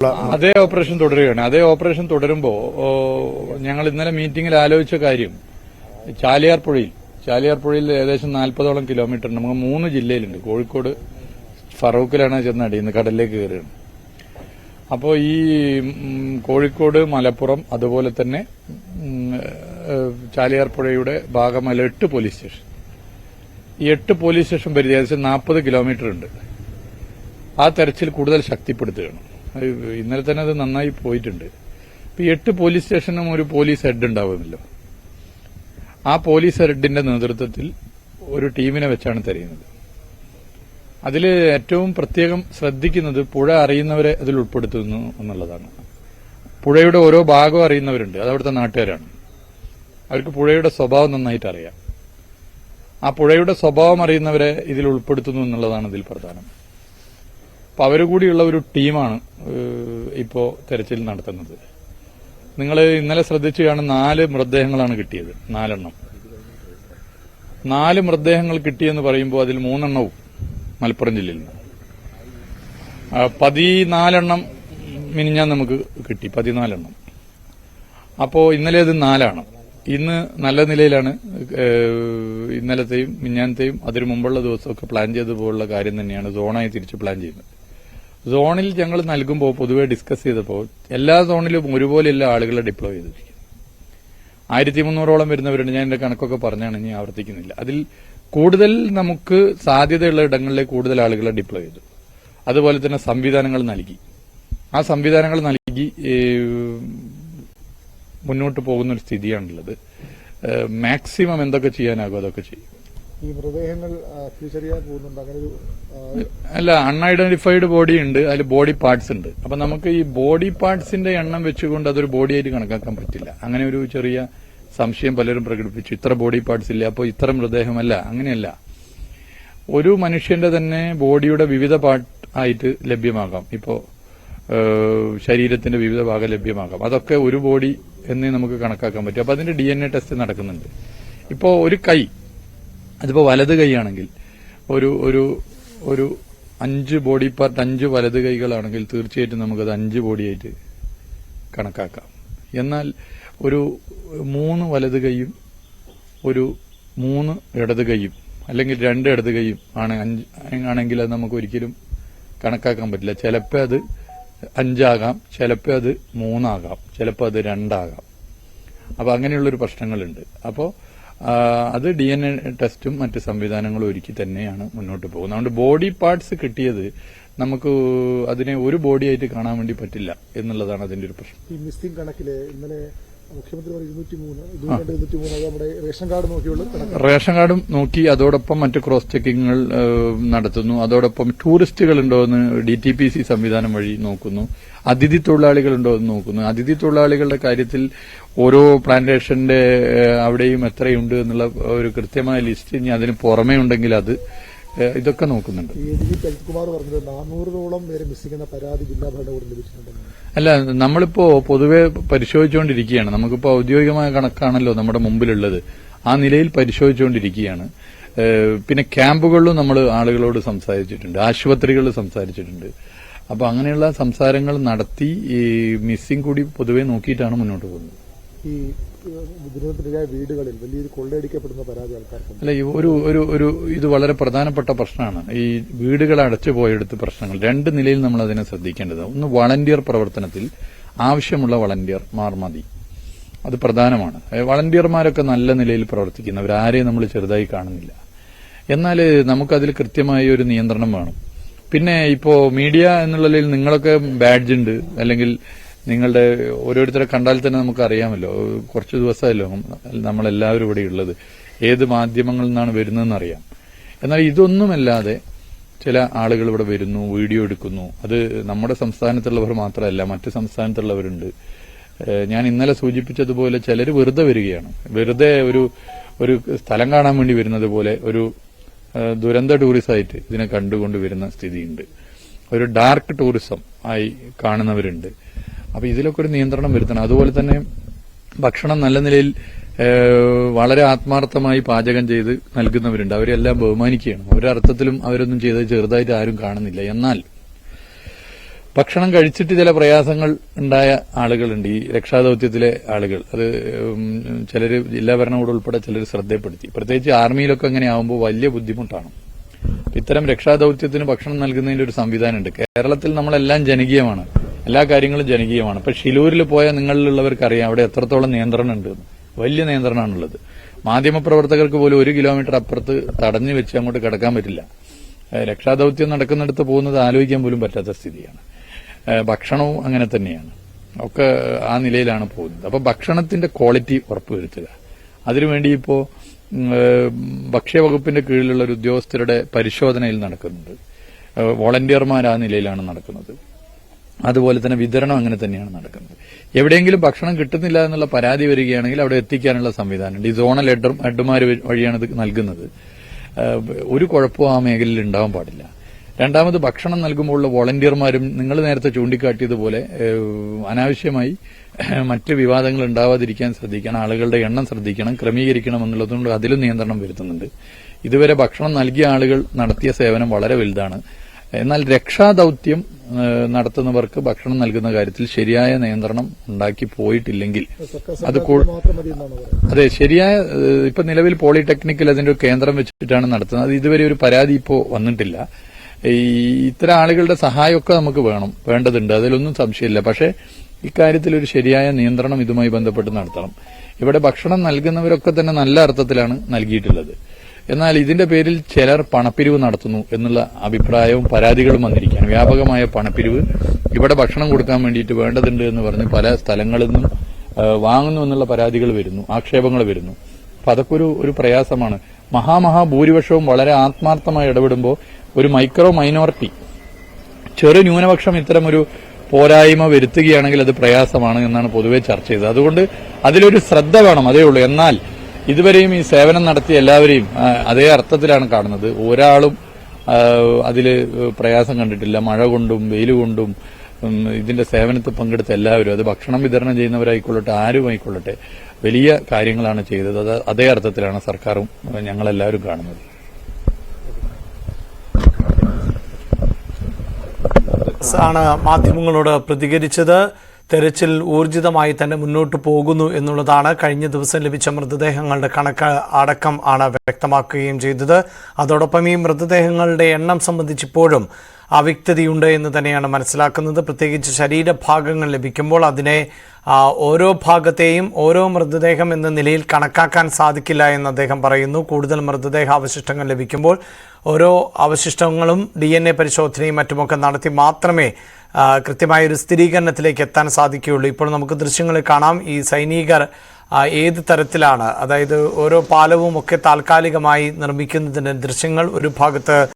അതേ ഓപ്പറേഷൻ തുടരുകയാണ്. അതേ ഓപ്പറേഷൻ തുടരുമ്പോൾ ഞങ്ങൾ ഇന്നലെ മീറ്റിംഗിൽ ആലോചിച്ച കാര്യം ചാലിയാർ പുഴയിൽ ഏകദേശം 40ഓളം കിലോമീറ്റർ നമുക്ക് 3 ജില്ലയിലുണ്ട്. കോഴിക്കോട് ഫറൂഖിലാണ് ചെന്ന് അടിയുന്നത്, കടലിലേക്ക് കയറുകയാണ്. അപ്പോൾ ഈ കോഴിക്കോട്, മലപ്പുറം, അതുപോലെ തന്നെ ചാലിയാർ പുഴയുടെ ഭാഗമല്ല 8 പോലീസ് സ്റ്റേഷൻ. ഈ 8 പോലീസ് സ്റ്റേഷൻ പരിധി ഏകദേശം 40 കിലോമീറ്റർ ഉണ്ട്. ആ തെരച്ചിൽ കൂടുതൽ ശക്തിപ്പെടുത്തുകയാണ്. ഇന്നലെ തന്നെ അത് നന്നായി പോയിട്ടുണ്ട്. ഇപ്പൊ 8 പോലീസ് സ്റ്റേഷനും ഒരു പോലീസ് ഹെഡ് ഉണ്ടാവുമല്ലോ. ആ പോലീസ് ഹെഡിന്റെ നേതൃത്വത്തിൽ ഒരു ടീമിനെ വെച്ചാണ് തിരയുന്നത്. അതിൽ ഏറ്റവും പ്രത്യേകം ശ്രദ്ധിക്കുന്നത് പുഴ അറിയുന്നവരെ അതിൽ ഉൾപ്പെടുത്തുന്നു എന്നുള്ളതാണ്. പുഴയുടെ ഓരോ ഭാഗവും അറിയുന്നവരുണ്ട്, അത് അവിടുത്തെ നാട്ടുകാരാണ്. അവർക്ക് പുഴയുടെ സ്വഭാവം നന്നായിട്ട് അറിയാം. ആ പുഴയുടെ സ്വഭാവം അറിയുന്നവരെ ഇതിൽ ഉൾപ്പെടുത്തുന്നു എന്നുള്ളതാണ് ഇതിൽ പ്രധാനം. അപ്പൊ അവരുകൂടിയുള്ള ഒരു ടീമാണ് ഇപ്പോ തെരച്ചിൽ നടത്തുന്നത്. നിങ്ങൾ ഇന്നലെ ശ്രദ്ധിച്ചു കാണും 4 മൃതദേഹങ്ങളാണ് കിട്ടിയത്. 4 എണ്ണം. 4 മൃതദേഹങ്ങൾ കിട്ടിയെന്ന് പറയുമ്പോൾ അതിൽ 3 എണ്ണവും മലപ്പുറം ജില്ലയിൽ നിന്ന്. 14 എണ്ണം മിനിഞ്ഞാൻ നമുക്ക് കിട്ടി. 14 എണ്ണം. അപ്പോ ഇന്നലെ അത് 4 ഇന്ന് നല്ല നിലയിലാണ്. ഇന്നലത്തെയും മിഞ്ഞാനത്തെയും അതിനു മുമ്പുള്ള ദിവസമൊക്കെ പ്ലാൻ ചെയ്തതുപോലുള്ള കാര്യം തന്നെയാണ് സോണായി തിരിച്ച് പ്ലാൻ ചെയ്യുന്നത്. സോണിൽ ഞങ്ങൾ നൽകുമ്പോൾ പൊതുവെ ഡിസ്കസ് ചെയ്തപ്പോൾ എല്ലാ സോണിലും ഒരുപോലെയുള്ള ആളുകളെ ഡിപ്ലോയ് ചെയ്തിരിക്കും. 1300ഓളം വരുന്നവരുണ്ട്. ഞാൻ എന്റെ കണക്കൊക്കെ പറഞ്ഞാണ്, ഇനി ആവർത്തിക്കുന്നില്ല. അതിൽ കൂടുതൽ നമുക്ക് സാധ്യതയുള്ള ഇടങ്ങളിലേക്ക് കൂടുതൽ ആളുകളെ ഡിപ്ലോയ് ചെയ്തു. അതുപോലെ തന്നെ സംവിധാനങ്ങൾ നൽകി. ആ സംവിധാനങ്ങൾ നൽകി മുന്നോട്ട് പോകുന്ന ഒരു സ്ഥിതിയാണുള്ളത്. മാക്സിമം എന്തൊക്കെ ചെയ്യാനാകും അതൊക്കെ ചെയ്യും. ഈ മൃതദേഹങ്ങൾ തിരിച്ചറിയാൻ പോകുന്നുണ്ട്. അങ്ങനെ അല്ല, അൺഐഡന്റിഫൈഡ് ബോഡി ഉണ്ട്, അതിൽ ബോഡി പാർട്സ് ഉണ്ട്. അപ്പൊ നമുക്ക് ഈ ബോഡി പാർട്സിന്റെ എണ്ണം വെച്ചുകൊണ്ട് അതൊരു ബോഡിയായിട്ട് കണക്കാക്കാൻ പറ്റില്ല. അങ്ങനെ ഒരു ചെറിയ സംശയം പലരും പ്രകടിപ്പിച്ചു. ഇത്ര ബോഡി പാർട്സ് ഇല്ല, അപ്പോൾ ഇത്ര മൃതദേഹമല്ല. അങ്ങനെയല്ല. ഒരു മനുഷ്യന്റെ തന്നെ ബോഡിയുടെ വിവിധ പാർട്ട് ആയിട്ട് ലഭ്യമാകാം. ഇപ്പോ ശരീരത്തിന്റെ വിവിധ ഭാഗം ലഭ്യമാകാം. അതൊക്കെ ഒരു ബോഡി എന്നേ നമുക്ക് കണക്കാക്കാൻ പറ്റും. അപ്പൊ അതിന്റെ DNA ടെസ്റ്റ് നടക്കുന്നുണ്ട്. ഇപ്പോ ഒരു കൈ, അതിപ്പോ വലത് കൈയാണെങ്കിൽ ഒരു 5 ബോഡി പാർട്ട്, 5 വലത് കൈകളാണെങ്കിൽ തീർച്ചയായിട്ടും നമുക്കത് 5 ബോഡിയായിട്ട് കണക്കാക്കാം. എന്നാൽ ഒരു 3 വലത് കൈയും ഒരു 3 ഇടത് കൈയും അല്ലെങ്കിൽ 2 ഇടത് കൈയും ആണെങ്കിൽ അത് നമുക്ക് ഒരിക്കലും കണക്കാക്കാൻ പറ്റില്ല. ചിലപ്പോൾ അത് 5 ആകാം, ചിലപ്പോൾ അത് 3 ആകാം, ചിലപ്പോൾ അത് 2 ആകാം. അപ്പൊ അങ്ങനെയുള്ളൊരു പ്രശ്നങ്ങളുണ്ട്. അപ്പോൾ അത് DNA ടെസ്റ്റും മറ്റ് സംവിധാനങ്ങളും ഒരുക്കി തന്നെയാണ് മുന്നോട്ട് പോകുന്നത്. അതുകൊണ്ട് ബോഡി പാർട്സ് കിട്ടിയത് നമുക്ക് അതിനെ ഒരു ബോഡിയായിട്ട് കാണാൻ വേണ്ടി പറ്റില്ല എന്നുള്ളതാണ് അതിന്റെ ഒരു പ്രശ്നം. ഈ മിസ്സിംഗ് കണക്കില് ഇന്നലെ മുഖ്യമന്ത്രി 203 നമ്മുടെ റേഷൻ കാർഡ് നോക്കിയുള്ള റേഷൻ കാർഡും നോക്കി, അതോടൊപ്പം മറ്റ് ക്രോസ് ചെക്കിങ്ങുകൾ നടത്തുന്നു. അതോടൊപ്പം ടൂറിസ്റ്റുകൾ ഉണ്ടോ എന്ന് DTPC സംവിധാനം വഴി നോക്കുന്നു. അതിഥി തൊഴിലാളികൾ ഉണ്ടോ എന്ന് നോക്കുന്നു. അതിഥി തൊഴിലാളികളുടെ കാര്യത്തിൽ ഓരോ പ്ലാന്റേഷന്റെ അവിടെയും എത്രയുണ്ട് എന്നുള്ള ഒരു കൃത്യമായ ലിസ്റ്റ് ഇനി അതിന് പുറമേ ഉണ്ടെങ്കിൽ അത് ഇതൊക്കെ നോക്കുന്നുണ്ട്. കുമാർ പറഞ്ഞത് 400ഓളം പേര് മിസ്സിംഗ് എന്ന പരാതി ജില്ലാ ഭരണകൂടം ലഭിച്ചിട്ടുണ്ടെന്ന്. അല്ല, നമ്മളിപ്പോ പൊതുവെ പരിശോധിച്ചുകൊണ്ടിരിക്കുകയാണ്. നമുക്കിപ്പോ ഔദ്യോഗികമായ കണക്കാണല്ലോ നമ്മുടെ മുമ്പിലുള്ളത്. ആ നിലയിൽ പരിശോധിച്ചുകൊണ്ടിരിക്കുകയാണ്. പിന്നെ ക്യാമ്പുകളിലും നമ്മൾ ആളുകളോട് സംസാരിച്ചിട്ടുണ്ട്, ആശുപത്രികളിൽ സംസാരിച്ചിട്ടുണ്ട്. അപ്പൊ അങ്ങനെയുള്ള സംസാരങ്ങൾ നടത്തി ഈ മിസ്സിംഗ് കൂടി പൊതുവെ നോക്കിയിട്ടാണ് മുന്നോട്ട് പോകുന്നത്. ഈ ദുരിതത്തിനിരയായ വീടുകളിൽ വലിയൊരു കൊള്ളയടിക്കപ്പെടുന്ന പരാതി ആൾക്കാർക്ക് അല്ല, ഒരു ഇത് വളരെ പ്രധാനപ്പെട്ട പ്രശ്നമാണ്. ഈ വീടുകൾ അടച്ചുപോയെടുത്ത് പ്രശ്നങ്ങൾ 2 നിലയിൽ നമ്മൾ അതിനെ ശ്രദ്ധിക്കേണ്ടത്. ഒന്ന്, വളണ്ടിയർ പ്രവർത്തനത്തിൽ ആവശ്യമുള്ള വളണ്ടിയർമാർ മതി. അത് പ്രധാനമാണ്. വളണ്ടിയർമാരൊക്കെ നല്ല നിലയിൽ പ്രവർത്തിക്കുന്നവരാരെയും നമ്മൾ ചെറുതായി കാണുന്നില്ല. എന്നാൽ നമുക്കതിൽ കൃത്യമായ ഒരു നിയന്ത്രണം വേണം. പിന്നെ ഇപ്പോ മീഡിയ എന്നുള്ളതിൽ നിങ്ങളൊക്കെ ബാഡ്ജ് ഉണ്ട്, അല്ലെങ്കിൽ നിങ്ങളുടെ ഓരോരുത്തരെ കണ്ടാൽ തന്നെ നമുക്ക് അറിയാമല്ലോ. കുറച്ച് ദിവസമല്ലോ നമ്മളെല്ലാവരും ഇവിടെ ഉള്ളത്. ഏത് മാധ്യമങ്ങളിൽ നിന്നാണ് വരുന്നതെന്ന് അറിയാം. എന്നാൽ ഇതൊന്നുമല്ലാതെ ചില ആളുകൾ ഇവിടെ വരുന്നു, വീഡിയോ എടുക്കുന്നു. അത് നമ്മുടെ സംസ്ഥാനത്തുള്ളവർ മാത്രമല്ല, മറ്റ് സംസ്ഥാനത്തുള്ളവരുണ്ട്. ഞാൻ ഇന്നലെ സൂചിപ്പിച്ചതുപോലെ ചിലർ വെറുതെ വരികയാണ്. വെറുതെ ഒരു സ്ഥലം കാണാൻ വേണ്ടി വരുന്നത് പോലെ ഒരു ദുരന്ത ടൂറിസമായിട്ട് ഇതിനെ കണ്ടുകൊണ്ട് വരുന്ന സ്ഥിതിയുണ്ട്. ഒരു ഡാർക്ക് ടൂറിസം ആയി കാണുന്നവരുണ്ട്. അപ്പൊ ഇതിലൊക്കെ ഒരു നിയന്ത്രണം വരുത്തണം. അതുപോലെ തന്നെ ഭക്ഷണം നല്ല നിലയിൽ വളരെ ആത്മാർത്ഥമായി പാചകം ചെയ്ത് നൽകുന്നവരുണ്ട്. അവരെല്ലാം ബഹുമാനിക്കുകയാണ്. ഒരർത്ഥത്തിലും അവരൊന്നും ചെയ്തത് ചെറുതായിട്ട് ആരും കാണുന്നില്ല. എന്നാൽ ഭക്ഷണം കഴിച്ചിട്ട് ചില പ്രയാസങ്ങൾ ഉണ്ടായ ആളുകളുണ്ട്, ഈ രക്ഷാദൌത്യത്തിലെ ആളുകൾ. അത് ചിലർ ജില്ലാ ഭരണകൂടം ഉൾപ്പെടെ ചിലർ ശ്രദ്ധപ്പെടുത്തി. പ്രത്യേകിച്ച് ആർമിയിലൊക്കെ അങ്ങനെ ആകുമ്പോൾ വലിയ ബുദ്ധിമുട്ടാണ്. ഇത്തരം രക്ഷാദൌത്യത്തിന് ഭക്ഷണം നൽകുന്നതിന്റെ ഒരു സംവിധാനമുണ്ട്. കേരളത്തിൽ നമ്മളെല്ലാം ജനകീയമാണ്, എല്ലാ കാര്യങ്ങളും ജനകീയമാണ്. ഇപ്പൊ ഷിലൂരിൽ പോയാൽ നിങ്ങളിലുള്ളവർക്ക് അറിയാം അവിടെ എത്രത്തോളം നിയന്ത്രണം ഉണ്ട്. വലിയ നിയന്ത്രണമാണുള്ളത്. മാധ്യമപ്രവർത്തകർക്ക് പോലും 1 കിലോമീറ്റർ അപ്പുറത്ത് തടഞ്ഞു വെച്ച് അങ്ങോട്ട് കിടക്കാൻ പറ്റില്ല. രക്ഷാദൌത്യം നടക്കുന്നിടത്ത് പോകുന്നത് ആലോചിക്കാൻ പോലും പറ്റാത്ത സ്ഥിതിയാണ്. ഭക്ഷണവും അങ്ങനെ തന്നെയാണ്. ഒക്കെ ആ നിലയിലാണ് പോകുന്നത്. അപ്പൊ ഭക്ഷണത്തിന്റെ ക്വാളിറ്റി ഉറപ്പുവരുത്തുക. അതിനുവേണ്ടി ഇപ്പോ ഭക്ഷ്യവകുപ്പിന്റെ കീഴിലുള്ള ഒരു ഉദ്യോഗസ്ഥരുടെ പരിശോധനയിൽ നടക്കുന്നുണ്ട്. വോളണ്ടിയർമാർ ആ നിലയിലാണ് നടക്കുന്നത്. അതുപോലെ തന്നെ വിതരണം അങ്ങനെ തന്നെയാണ് നടക്കുന്നത്. എവിടെയെങ്കിലും ഭക്ഷണം കിട്ടുന്നില്ല എന്നുള്ള പരാതി വരികയാണെങ്കിൽ അവിടെ എത്തിക്കാനുള്ള സംവിധാനമുണ്ട്. ഈ സോണൽ ഹെഡ്മാർ വഴിയാണ് ഇത് നൽകുന്നത്. ഒരു കുഴപ്പവും ആ മേഖലയിൽ ഉണ്ടാവാൻ പാടില്ല. രണ്ടാമത്, ഭക്ഷണം നൽകുമ്പോഴുള്ള വോളണ്ടിയർമാരും നിങ്ങൾ നേരത്തെ ചൂണ്ടിക്കാട്ടിയതുപോലെ അനാവശ്യമായി മറ്റ് വിവാദങ്ങൾ ഉണ്ടാവാതിരിക്കാൻ ശ്രദ്ധിക്കണം, ആളുകളുടെ എണ്ണം ശ്രദ്ധിക്കണം, ക്രമീകരിക്കണം എന്നുള്ളതുകൊണ്ട് അതിലും നിയന്ത്രണം വരുത്തുന്നുണ്ട്. ഇതുവരെ ഭക്ഷണം നൽകിയ ആളുകൾ നടത്തിയ സേവനം വളരെ വലുതാണ്. എന്നാൽ രക്ഷാദൌത്യം നടത്തുന്നവർക്ക് ഭക്ഷണം നൽകുന്ന കാര്യത്തിൽ ശരിയായ നിയന്ത്രണം ഉണ്ടാക്കി പോയിട്ടില്ലെങ്കിൽ അത് അതെ ശരിയായ ഇപ്പൊ നിലവിൽ പോളിടെക്നിക്കിൽ അതിന്റെ ഒരു കേന്ദ്രം വെച്ചിട്ടാണ് നടത്തുന്നത്. അത് ഇതുവരെ ഒരു പരാതി ഇപ്പോ വന്നിട്ടില്ല. ഇത്തരം ആളുകളുടെ സഹായമൊക്കെ നമുക്ക് വേണ്ടതുണ്ട്, അതിലൊന്നും സംശയമില്ല. പക്ഷേ ഇക്കാര്യത്തിൽ ഒരു ശരിയായ നിയന്ത്രണം ഇതുമായി ബന്ധപ്പെട്ട് നടത്തണം. ഇവിടെ ഭക്ഷണം നൽകുന്നവരൊക്കെ തന്നെ നല്ല അർത്ഥത്തിലാണ് നൽകിയിട്ടുള്ളത്. എന്നാൽ ഇതിന്റെ പേരിൽ ചിലർ പണപ്പിരിവ് നടത്തുന്നു എന്നുള്ള അഭിപ്രായവും പരാതികളും വന്നിരിക്കുകയാണ്. വ്യാപകമായ പണപ്പിരിവ് ഇവിടെ ഭക്ഷണം കൊടുക്കാൻ വേണ്ടിയിട്ട് വേണ്ടതുണ്ട് എന്ന് പറഞ്ഞ് പല സ്ഥലങ്ങളിൽ നിന്നും വാങ്ങുന്നു എന്നുള്ള പരാതികൾ വരുന്നു, ആക്ഷേപങ്ങൾ വരുന്നു. അപ്പൊ അതൊക്കെ ഒരു പ്രയാസമാണ്. മഹാഭൂരിപക്ഷവും വളരെ ആത്മാർത്ഥമായി ഇടപെടുമ്പോൾ ഒരു മൈനോറിറ്റി ചെറു ന്യൂനപക്ഷം ഇത്തരം ഒരു പോരായ്മ വരുത്തുകയാണെങ്കിൽ അത് പ്രയാസമാണ് എന്നാണ് പൊതുവെ ചർച്ച ചെയ്തത്. അതുകൊണ്ട് അതിലൊരു ശ്രദ്ധ വേണം, അതേ ഉള്ളൂ. എന്നാൽ ഇതുവരെയും ഈ സേവനം നടത്തിയ എല്ലാവരെയും അതേ അർത്ഥത്തിലാണ് കാണുന്നത്. ഒരാളും അതിൽ പ്രയാസം കണ്ടിട്ടില്ല. മഴ കൊണ്ടും വെയിൽ കൊണ്ടും ഇതിന്റെ സേവനത്തിൽ പങ്കെടുത്ത എല്ലാവരും, അത് ഭക്ഷണം വിതരണം ചെയ്യുന്നവരായിക്കൊള്ളട്ടെ ആരും ആയിക്കൊള്ളട്ടെ, വലിയ കാര്യങ്ങളാണ് ചെയ്തത്. അത് അതേ അർത്ഥത്തിലാണ് സർക്കാരും ഞങ്ങളെല്ലാവരും കാണുന്നത്. ആണ് മാധ്യമങ്ങളോട് പ്രതികരിച്ചത്. തെരച്ചിൽ ഊർജിതമായി തന്നെ മുന്നോട്ട് പോകുന്നു എന്നുള്ളതാണ് കഴിഞ്ഞ ദിവസം ലഭിച്ച മൃതദേഹങ്ങളുടെ കണക്ക് അടക്കം ആണ് വ്യക്തമാക്കുകയും ചെയ്തത്. അതോടൊപ്പം ഈ മൃതദേഹങ്ങളുടെ എണ്ണം സംബന്ധിച്ചിപ്പോഴും അവ്യക്തതയുണ്ട് എന്ന് തന്നെയാണ് മനസ്സിലാക്കുന്നത്. പ്രത്യേകിച്ച് ശരീരഭാഗങ്ങൾ ലഭിക്കുമ്പോൾ അതിനെ ഓരോ ഭാഗത്തെയും ഓരോ മൃതദേഹം എന്ന നിലയിൽ കണക്കാക്കാൻ സാധിക്കില്ല എന്ന് അദ്ദേഹം പറയുന്നു. കൂടുതൽ മൃതദേഹാവശിഷ്ടങ്ങൾ ലഭിക്കുമ്പോൾ ഓരോ അവശിഷ്ടങ്ങളും DNA പരിശോധനയും മറ്റുമൊക്കെ നടത്തി മാത്രമേ കൃത്യമായൊരു സ്ഥിരീകരണത്തിലേക്ക് എത്താൻ സാധിക്കുകയുള്ളൂ. ഇപ്പോൾ നമുക്ക് ദൃശ്യങ്ങളിൽ കാണാം ഈ സൈനികർ ഏത് തരത്തിലാണ്, അതായത് ഓരോ പാലവും ഒക്കെ താൽക്കാലികമായി നിർമ്മിക്കുന്നതിന്റെ ദൃശ്യങ്ങൾ. ഒരു ഭാഗത്ത്